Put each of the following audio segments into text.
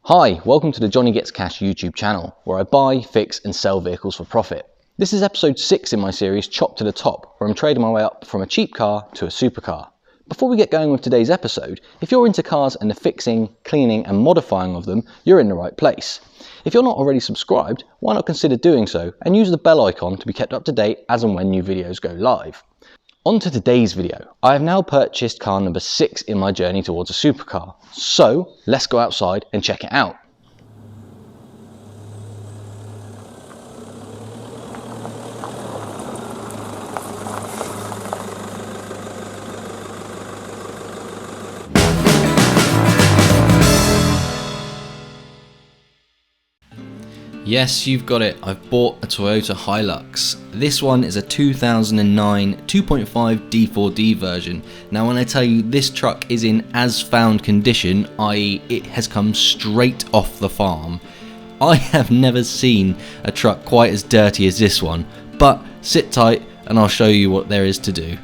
Hi, welcome to the JohnnyGetsCash YouTube channel, where I buy, fix and sell vehicles for profit. This is episode 6 in my series Chop to the Top, where I'm trading my way up from a cheap car to a supercar. Before we get going with today's episode, if you're into cars and the fixing, cleaning and modifying of them, you're in the right place. If you're not already subscribed, why not consider doing so and use the bell icon to be kept up to date as and when new videos go live. On to today's video. I have now purchased car number 6 in my journey towards a supercar. So let's go outside and check it out. Yes, you've got it, I've bought a Toyota Hilux. This one is a 2009 2.5 D4D version. Now when I tell you this truck is in as found condition, i.e. it has come straight off the farm, I have never seen a truck quite as dirty as this one, but sit tight and I'll show you what there is to do.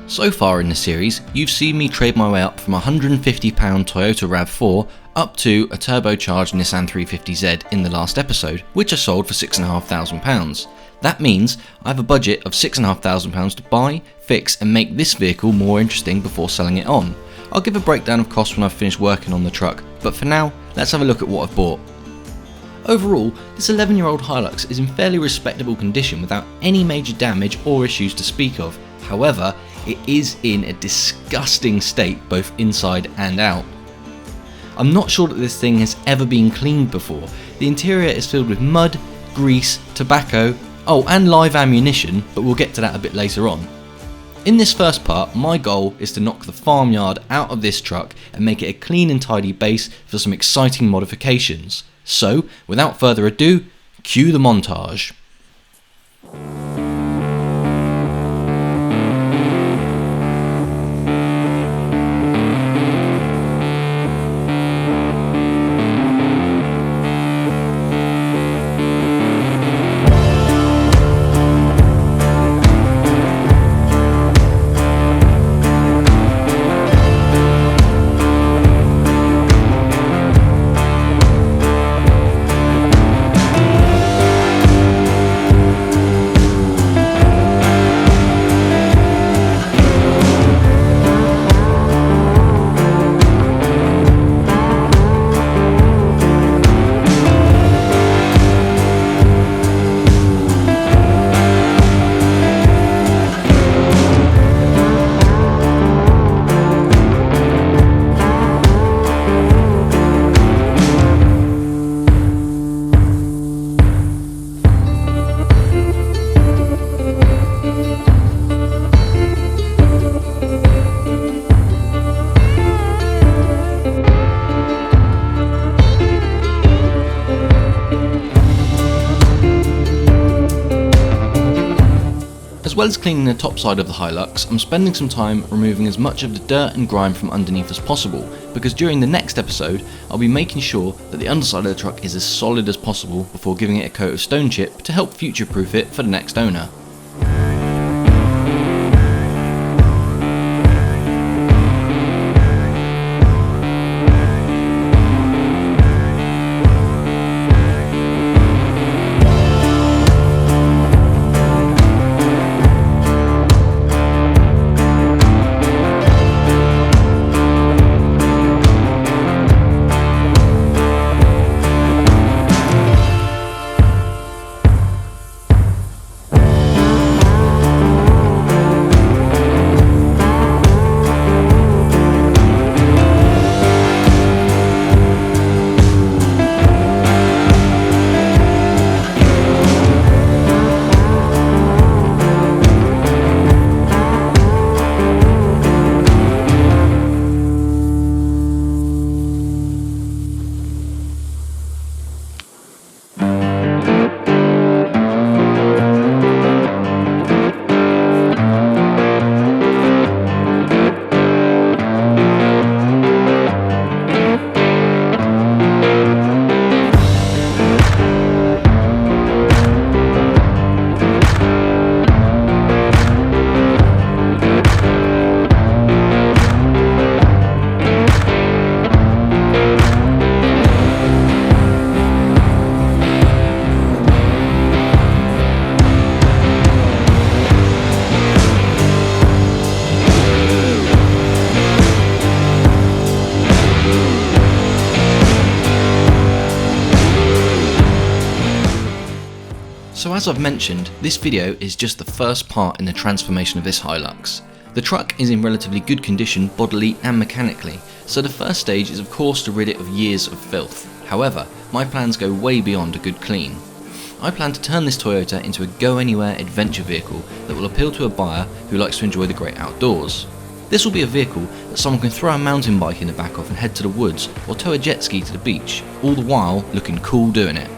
So far in the series, you've seen me trade my way up from a £150 Toyota RAV4 up to a turbocharged Nissan 350Z in the last episode, which I sold for £6,500. That means I have a budget of £6,500 to buy, fix and make this vehicle more interesting before selling it on. I'll give a breakdown of costs when I've finished working on the truck, but for now, let's have a look at what I've bought. Overall, this 11-year-old Hilux is in fairly respectable condition without any major damage or issues to speak of. However, it is in a disgusting state both inside and out. I'm not sure that this thing has ever been cleaned before. The interior is filled with mud, grease, tobacco, and live ammunition, but we'll get to that a bit later on. In this first part, my goal is to knock the farmyard out of this truck and make it a clean and tidy base for some exciting modifications. So, without further ado, cue the montage. As well as cleaning the top side of the Hilux, I'm spending some time removing as much of the dirt and grime from underneath as possible, because during the next episode I'll be making sure that the underside of the truck is as solid as possible before giving it a coat of stone chip to help future-proof it for the next owner. So as I've mentioned, this video is just the first part in the transformation of this Hilux. The truck is in relatively good condition bodily and mechanically, so the first stage is of course to rid it of years of filth. However, my plans go way beyond a good clean. I plan to turn this Toyota into a go-anywhere adventure vehicle that will appeal to a buyer who likes to enjoy the great outdoors. This will be a vehicle that someone can throw a mountain bike in the back of and head to the woods, or tow a jet ski to the beach, all the while looking cool doing it.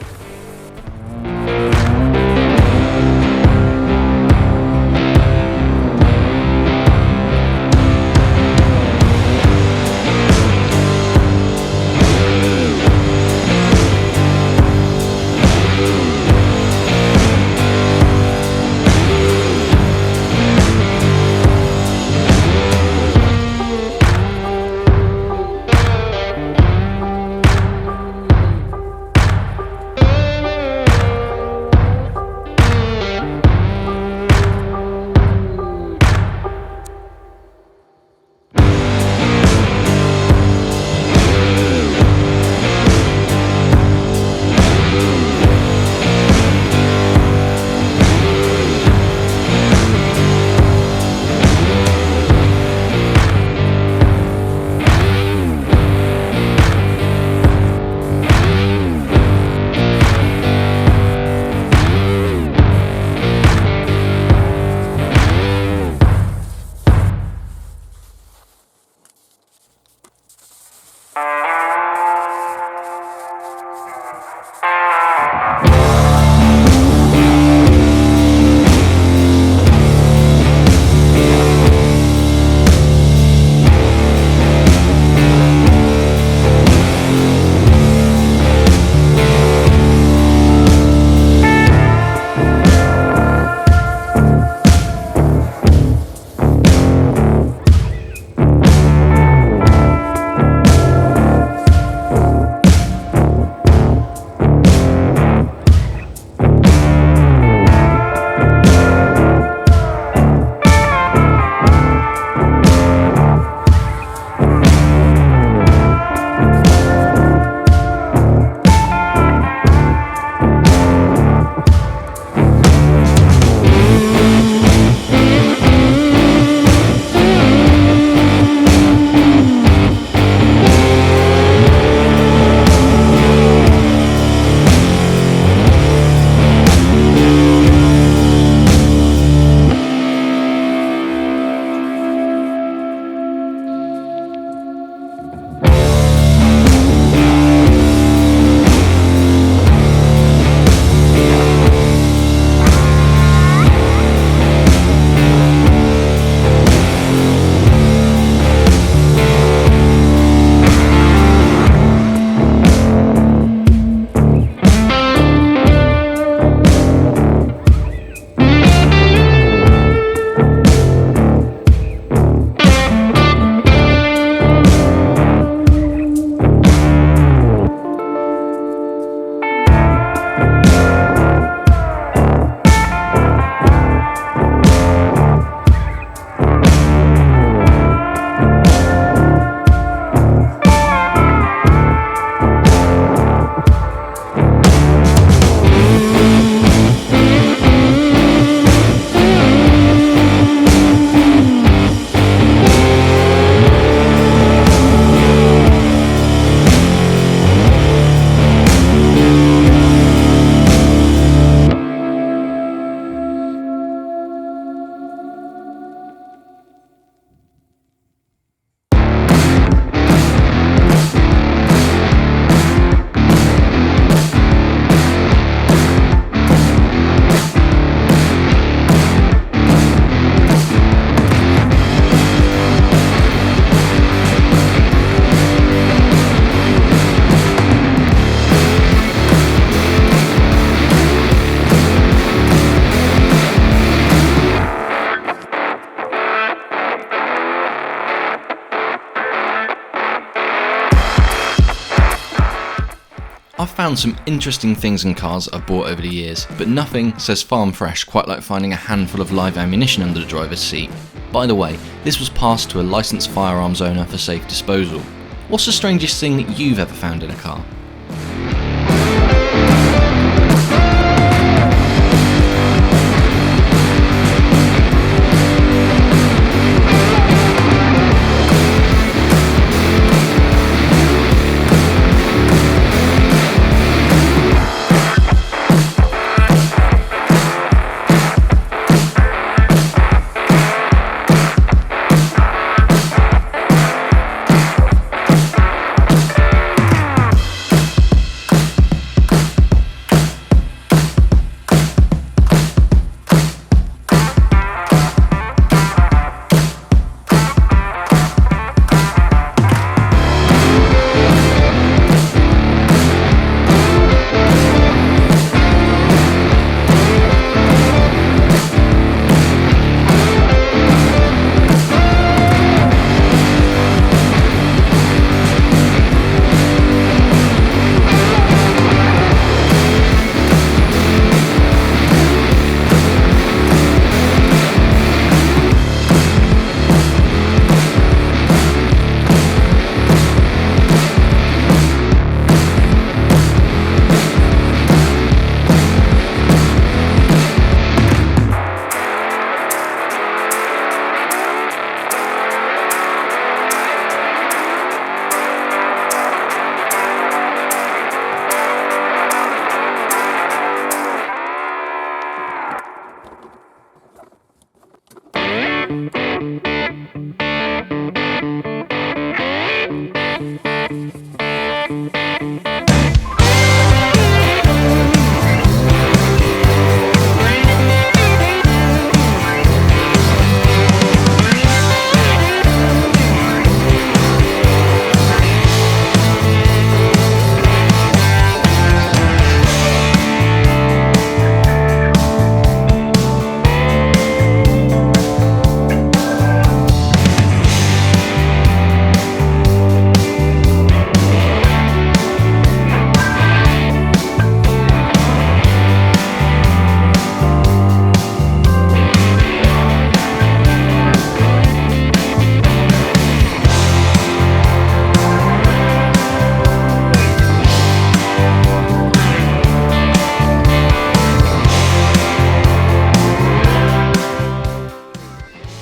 I've found some interesting things in cars I've bought over the years, but nothing says farm fresh quite like finding a handful of live ammunition under the driver's seat. By the way, this was passed to a licensed firearms owner for safe disposal. What's the strangest thing that you've ever found in a car?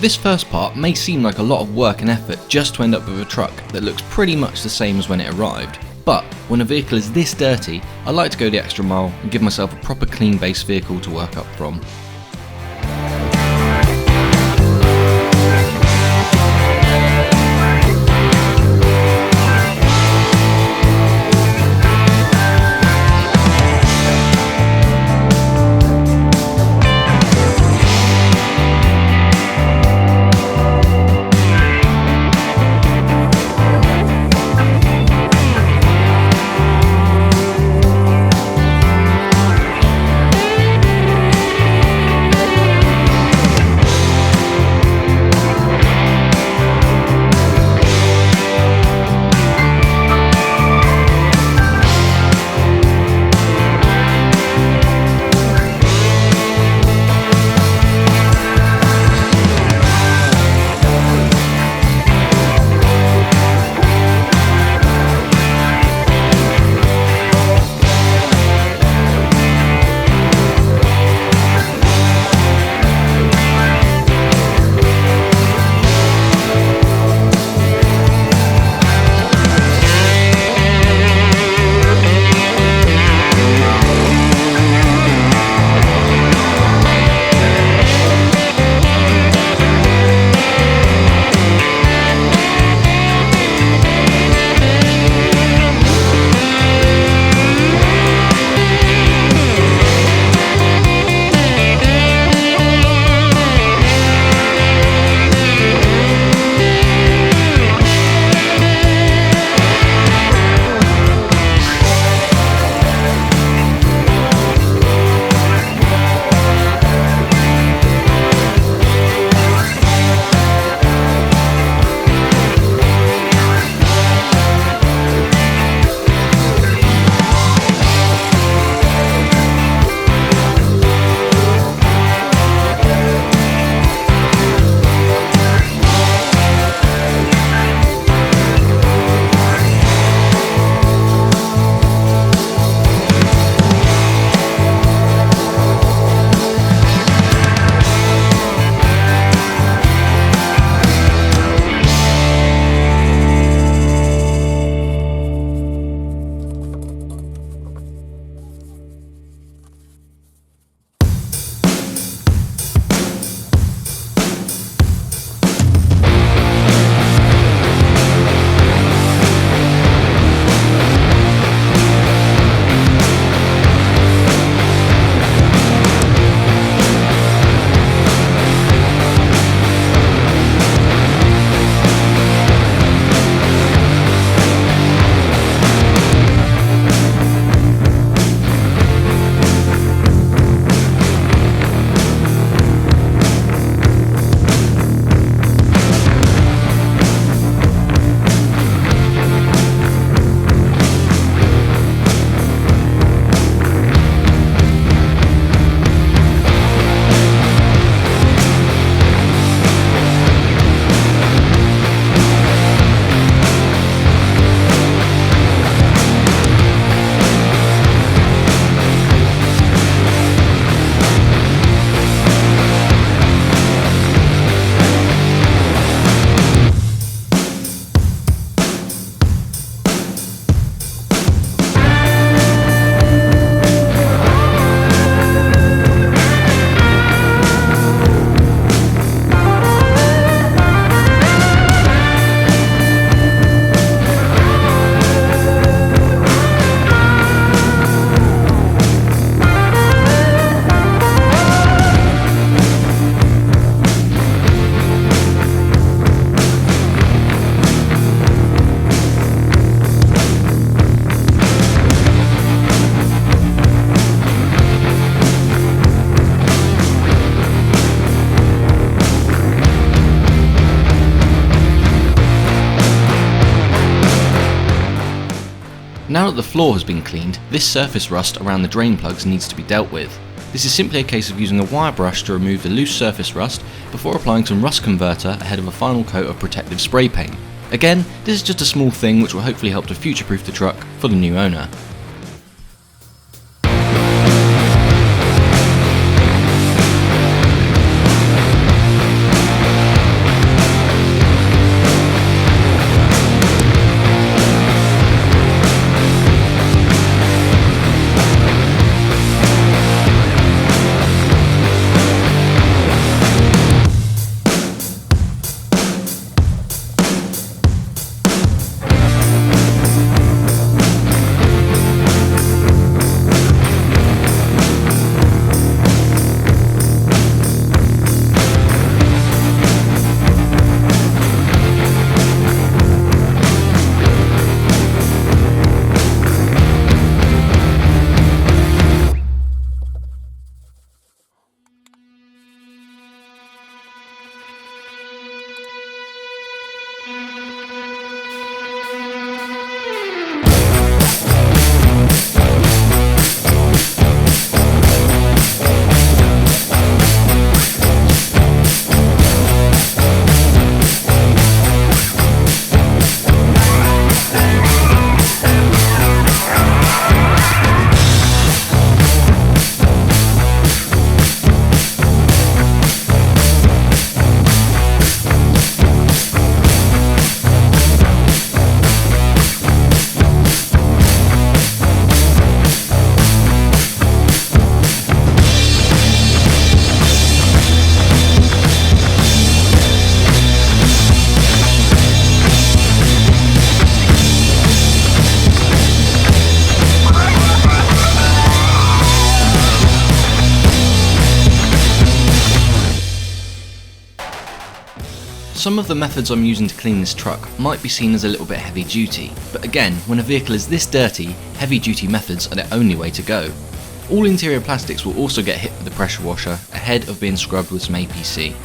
This first part may seem like a lot of work and effort just to end up with a truck that looks pretty much the same as when it arrived, but when a vehicle is this dirty, I like to go the extra mile and give myself a proper clean base vehicle to work up from. Now that the floor has been cleaned, this surface rust around the drain plugs needs to be dealt with. This is simply a case of using a wire brush to remove the loose surface rust before applying some rust converter ahead of a final coat of protective spray paint. Again, this is just a small thing which will hopefully help to future-proof the truck for the new owner. Some of the methods I'm using to clean this truck might be seen as a little bit heavy duty, but again, when a vehicle is this dirty, heavy duty methods are the only way to go. All interior plastics will also get hit with the pressure washer ahead of being scrubbed with some APC.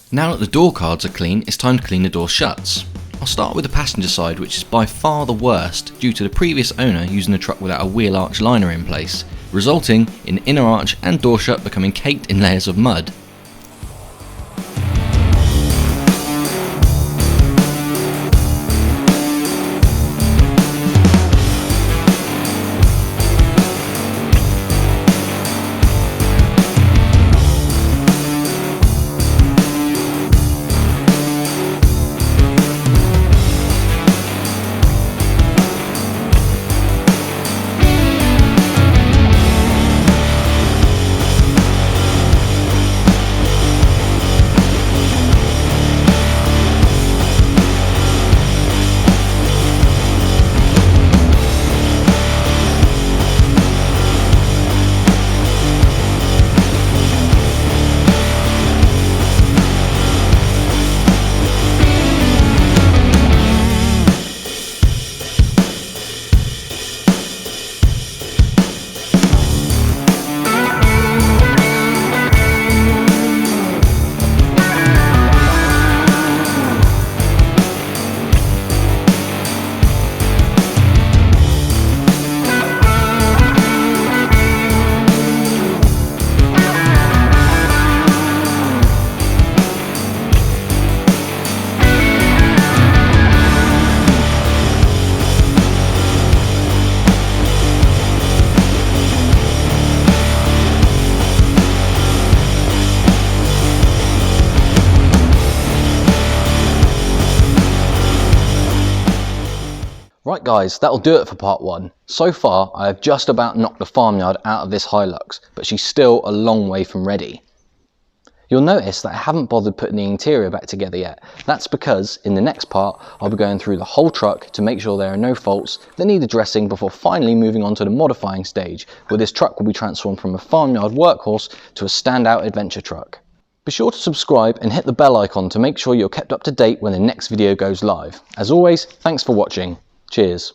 Now that the door cards are clean, it's time to clean the door shuts. I'll start with the passenger side, which is by far the worst due to the previous owner using the truck without a wheel arch liner in place, resulting in inner arch and door shut becoming caked in layers of mud. Right guys, that'll do it for part 1. So far I have just about knocked the farmyard out of this Hilux, but she's still a long way from ready. You'll notice that I haven't bothered putting the interior back together yet. That's because in the next part I'll be going through the whole truck to make sure there are no faults that need addressing before finally moving on to the modifying stage, where this truck will be transformed from a farmyard workhorse to a standout adventure truck. Be sure to subscribe and hit the bell icon to make sure you're kept up to date when the next video goes live. As always, thanks for watching. Cheers.